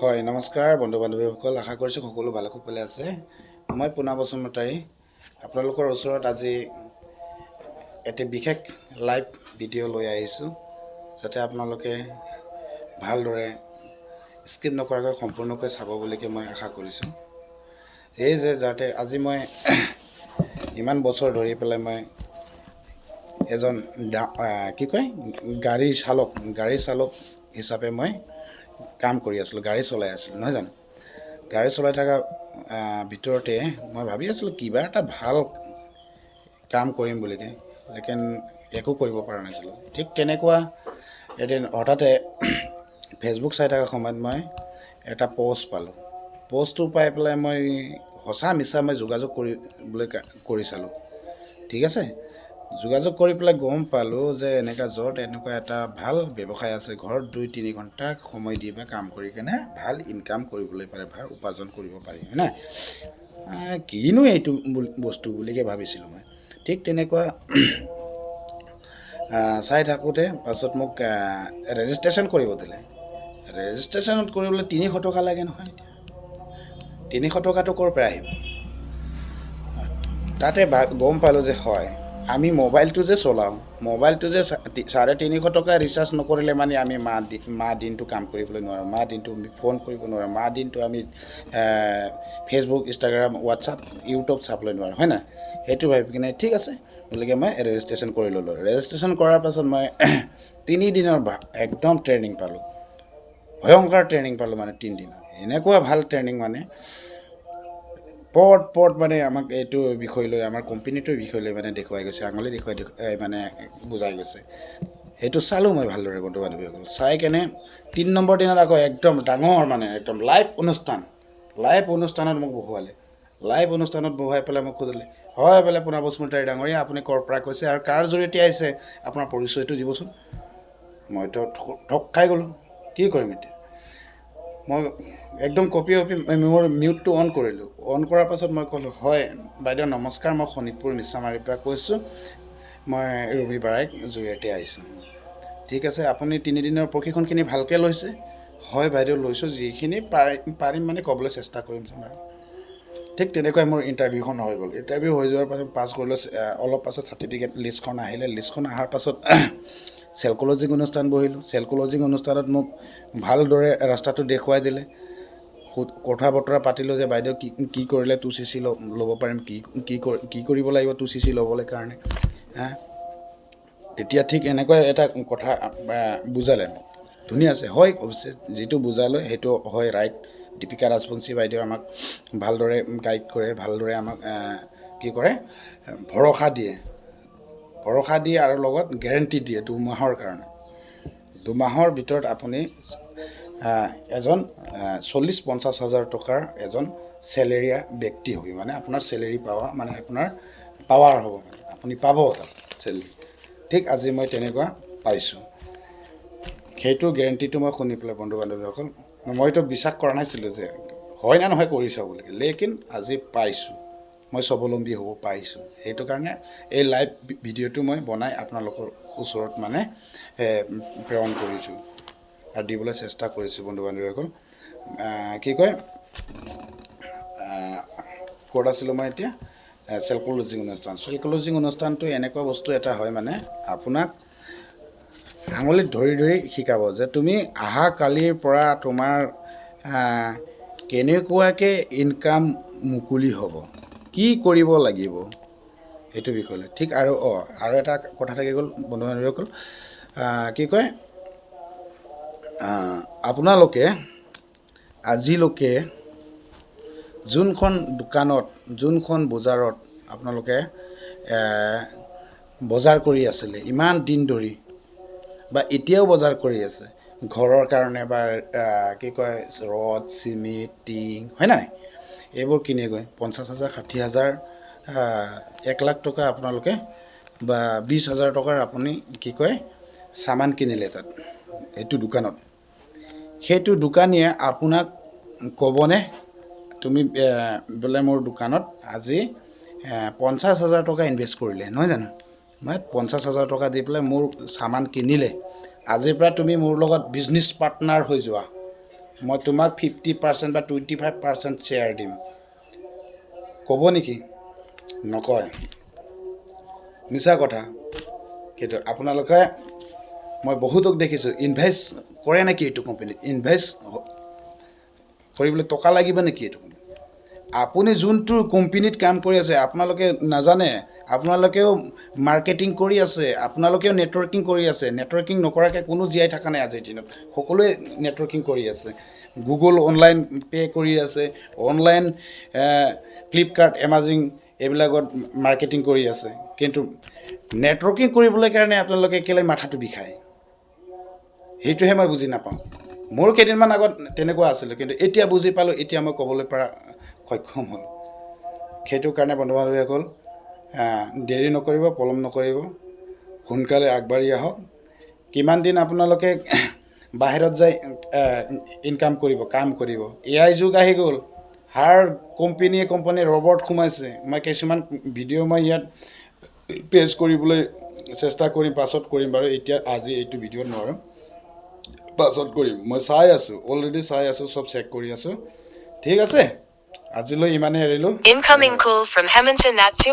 হয় নমস্কাৰ বন্ধু বান্ধৱীসকল, আশা কৰিছোঁ সকলো ভালে কুশলে আছে। মই পুনা বসুমতাৰী আপোনালোকৰ ওচৰত আজি এটি বিশেষ লাইভ ভিডিঅ' লৈ আহিছোঁ, যাতে আপোনালোকে ভালদৰে স্কিপ নকৰাকৈ সম্পূৰ্ণকৈ চাব বুলিকৈ মই আশা কৰিছোঁ। এই যে যাতে আজি মই ইমান বছৰ ধৰি পেলাই মই এজন গাড়ী চালক হিচাপে মই কাম কৰি আছিলোঁ, গাড়ী চলাই আছিলোঁ, নহয় জানো। গাড়ী চলাই থকা ভিতৰতে মই ভাবি আছিলোঁ কিবা এটা ভাল কাম কৰিম বুলিকৈ, লেকিন একো কৰিব পৰা নাছিলোঁ। ঠিক তেনেকুৱা এদিন হঠাতে ফেচবুক চাই থকা সময়ত মই এটা প'ষ্ট পালোঁ। প'ষ্টটো পাই পেলাই মই সঁচা মিছা মই যোগাযোগ কৰি চালোঁ। ঠিক আছে, যোগাযোগ কৰি পেলাই গম পালোঁ যে এনেকুৱা এটা ভাল ব্যৱসায় আছে। ঘৰত 2-3 ঘণ্টা সময় দি বা কাম কৰি কেনে ভাল ইনকাম কৰিবলৈ পাৰে, ভাল উপাৰ্জন কৰিব পাৰি, হয় নাই। কিনো এইটো বস্তু বুলিকৈ ভাবিছিলোঁ মই। ঠিক তেনেকুৱা চাই থাকোঁতে পাছত মোক ৰেজিষ্ট্ৰেশ্যন কৰিব দিলে। ৰেজিষ্ট্ৰেশ্যনত কৰিবলৈ 300 টকা লাগে নহয়। এতিয়া 300 টকাটো ক'ৰ পৰা আহিব। তাতে গম পালোঁ যে হয়, আমি মোবাইলটো যে চলাওঁ, মোবাইলটো যে 350 টকা ৰিচাৰ্জ নকৰিলে মানে আমি মাহ দিনটো কাম কৰিবলৈ নোৱাৰোঁ, মাহ দিনটো আমি ফোন কৰিব নোৱাৰোঁ, মাহ দিনটো আমি ফেচবুক, ইনষ্টাগ্ৰাম, হোৱাটছআপ, ইউটিউব চাবলৈ নোৱাৰোঁ, হয় নাই। সেইটো ভাবি কিনে ঠিক আছে গতিকে মই ৰেজিষ্ট্ৰেশ্যন কৰি ল'লোঁ। ৰেজিষ্ট্ৰেশ্যন কৰাৰ পাছত মই 3 দিনৰ একদম ট্ৰেইনিং পালোঁ, ভয়ংকৰ ট্ৰেইনিং পালোঁ। মানে 3 দিনৰ এনেকুৱা ভাল ট্ৰেইনিং, মানে পট মানে আমাক এইটো বিষয় লৈ, আমাৰ কোম্পানীটোৰ বিষয় লৈ মানে দেখুৱাই গৈছে, আঙুলি দেখুৱাই মানে বুজাই গৈছে। সেইটো চালোঁ মই ভালদৰে বন্ধু বান্ধৱীসকল। চাই কেনে 3 নম্বৰ দিনত আকৌ একদম ডাঙৰ মানে একদম লাইভ অনুষ্ঠানত মোক বহুৱালে। লাইভ অনুষ্ঠানত বহুৱাই পেলাই মোক সুধিলে, হয় বোলে পুনা বসুমতাৰী ডাঙৰীয়া, আপুনি ক'ৰ পৰা কৈছে আৰু কাৰ জৰিয়তে আহিছে, আপোনাৰ পৰিচয়টো দিবচোন। মইতো ঠক খাই গ'লোঁ, কি কৰিম এতিয়া। মই একদম কপি মোৰ মিউটটো অন কৰিলোঁ। অন কৰাৰ পাছত মই ক'লোঁ, হয় বাইদেউ নমস্কাৰ, মই শোণিতপুৰ মিছামাৰীৰ পৰা কৈছোঁ, মই ৰবি বাৰাইৰ জৰিয়তে আহিছোঁ। ঠিক আছে, আপুনি 3 দিনৰ প্ৰশিক্ষণখিনি ভালকৈ লৈছে। হয় বাইদেউ লৈছোঁ, যিখিনি পাৰিম মানে ক'বলৈ চেষ্টা কৰিম বাৰু। ঠিক তেনেকুৱাই মোৰ ইণ্টাৰভিউখন হৈ গ'ল। ইণ্টাৰভিউ হৈ যোৱাৰ পাছত পাছ কৰিলোঁ। অলপ পাছত চাৰ্টিফিকেট লিষ্টখন আহিলে। লিষ্টখন অহাৰ পাছত চেল ক্লজিং অনুষ্ঠান বহিলোঁ। চেল ক্লজিং অনুষ্ঠানত মোক ভালদৰে ৰাস্তাটো দেখুৱাই দিলে। কথা বতৰা পাতিলোঁ যে বাইদেউ কি কৰিলে 2cc ল'ব পাৰিম, কি কৰিব লাগিব 2cc ল'বলৈ কাৰণে। তেতিয়া ঠিক এনেকুৱা এটা কথা বুজালে মোক, ধুনীয়া আছে। হয় অৱশ্যে যিটো বুজালে সেইটো হয়, ৰাইট। দীপিকা ৰাজবংশী বাইদেউ আমাক ভালদৰে গাইড কৰে, ভালদৰে আমাক ভৰসা দিয়ে আৰু লগত গেৰেণ্টি দিয়ে 2 মাহৰ কাৰণে। 2 মাহৰ ভিতৰত আপুনি এজন 40-50 হাজাৰ টকাৰ এজন চেলেৰীয়া ব্যক্তি হ'ব, মানে আপোনাৰ চেলেৰী পাৱা, মানে আপোনাৰ পাৱাৰ হ'ব, মানে আপুনি পাব তাত চেলেৰী। ঠিক আজি মই তেনেকুৱা পাইছোঁ। সেইটো গেৰেণ্টিটো মই শুনি পেলাই বন্ধু বান্ধৱীসকল, মইতো বিশ্বাস কৰা নাছিলোঁ যে হয় না নহয় কৰি চাওঁ বুলি, লেকিন আজি পাইছোঁ, মই স্বাৱলম্বী হ'ব পাৰিছোঁ। সেইটো কাৰণে এই লাইভ ভিডিঅ'টো মই বনাই আপোনালোকৰ ওচৰত মানে প্ৰেৰণ কৰিছোঁ আৰু দিবলৈ চেষ্টা কৰিছোঁ বন্ধু বান্ধৱীসকল। ক'ত আছিলোঁ মই এতিয়া, চেল ক্লজিং অনুষ্ঠান। চেল ক্লজিং অনুষ্ঠানটো এনেকুৱা বস্তু এটা হয়, মানে আপোনাক আঙুলিত ধৰি শিকাব যে তুমি অহা কালিৰ পৰা তোমাৰ কেনেকুৱাকৈ ইনকাম মুকলি হ'ব, কি কৰিব লাগিব, সেইটো বিষয়লৈ। ঠিক আৰু এটা কথা থাকি গ'ল বন্ধু বান্ধৱীসকল, আপোনালোকে আজিলৈকে যোনখন দোকানত, যোনখন বজাৰত আপোনালোকে বজাৰ কৰি আছিলে ইমান দিন ধৰি, বা এতিয়াও বজাৰ কৰি আছে ঘৰৰ কাৰণে, বা ৰড, চিমেণ্ট, টিং, হয় নাই, এইবোৰ কিনি গৈ 50,000, 60,000, 1 লাখ টকা আপোনালোকে বা 20,000 টকাৰ আপুনি চামান কিনিলে তাত, এইটো দোকানত। সেইটো দোকানীয়ে আপোনাক ক'বনে, তুমি বোলে মোৰ দোকানত আজি 50,000 টকা ইনভেষ্ট কৰিলে, নহয় জানো, মই 50,000 টকা দি পেলাই মোৰ চামান কিনিলে, আজিৰ পৰা তুমি মোৰ লগত বিজনেছ পাৰ্টনাৰ হৈ যোৱা, মই তোমাক 50% বা 25% শ্বেয়াৰ দিম ক'ব নেকি নকয় মিছা কথা কিন্তু আপোনালোকে মই বহুতক দেখিছোঁ ইনভেষ্ট কৰে নেকি এইটো কোম্পানীত ইনভেষ্ট কৰিবলৈ টকা লাগিব নেকি এইটো আপুনি যোনটো কোম্পানীত কাম কৰি আছে আপোনালোকে নাজানে আপোনালোকেও মাৰ্কেটিং কৰি আছে আপোনালোকেও নেটৱৰ্কিং কৰি আছে নেটৱৰ্কিং নকৰাকৈ কোনো জীয়াই থকা নাই আজিৰ দিনত সকলোৱে নেটৱৰ্কিং কৰি আছে গুগল অনলাইন পে' কৰি আছে অনলাইন ফ্লিপকাৰ্ট এমাজন এইবিলাকত মাৰ্কেটিং কৰি আছে কিন্তু নেটৱৰ্কিং কৰিবলৈ কাৰণে আপোনালোকে কেলৈ মাথাটো বিষায় সেইটোহে মই বুজি নাপাওঁ মোৰ কেইদিনমান আগত তেনেকুৱা আছিলোঁ কিন্তু এতিয়া বুজি পালোঁ এতিয়া মই ক'বলৈ পৰা সক্ষম হ'ল সেইটো কাৰণে বন্ধু বান্ধৱীসকল দেৰি নকৰিব পলম নকৰিব সোনকালে আগবাঢ়ি আহক কিমান দিন আপোনালোকে বাহিৰত যাই ইনকাম কৰিব কাম কৰিব AI যুগ আহি গ'ল হাৰ কোম্পানীয়ে ৰবট সোমাইছে মই কিছুমান ভিডিঅ' মই ইয়াত পেজ কৰিবলৈ চেষ্টা কৰিম পাছত কৰিম বাৰু এতিয়া আজি এইটো ভিডিঅ'ত নোৱাৰোঁ পাছত কৰিম মই চাই আছোঁ অলৰেডি চাই আছোঁ চব চেক কৰি আছোঁ ঠিক আছে আজিলৈ ইমানেই এৰিলোঁ Incoming call from Hamilton at 2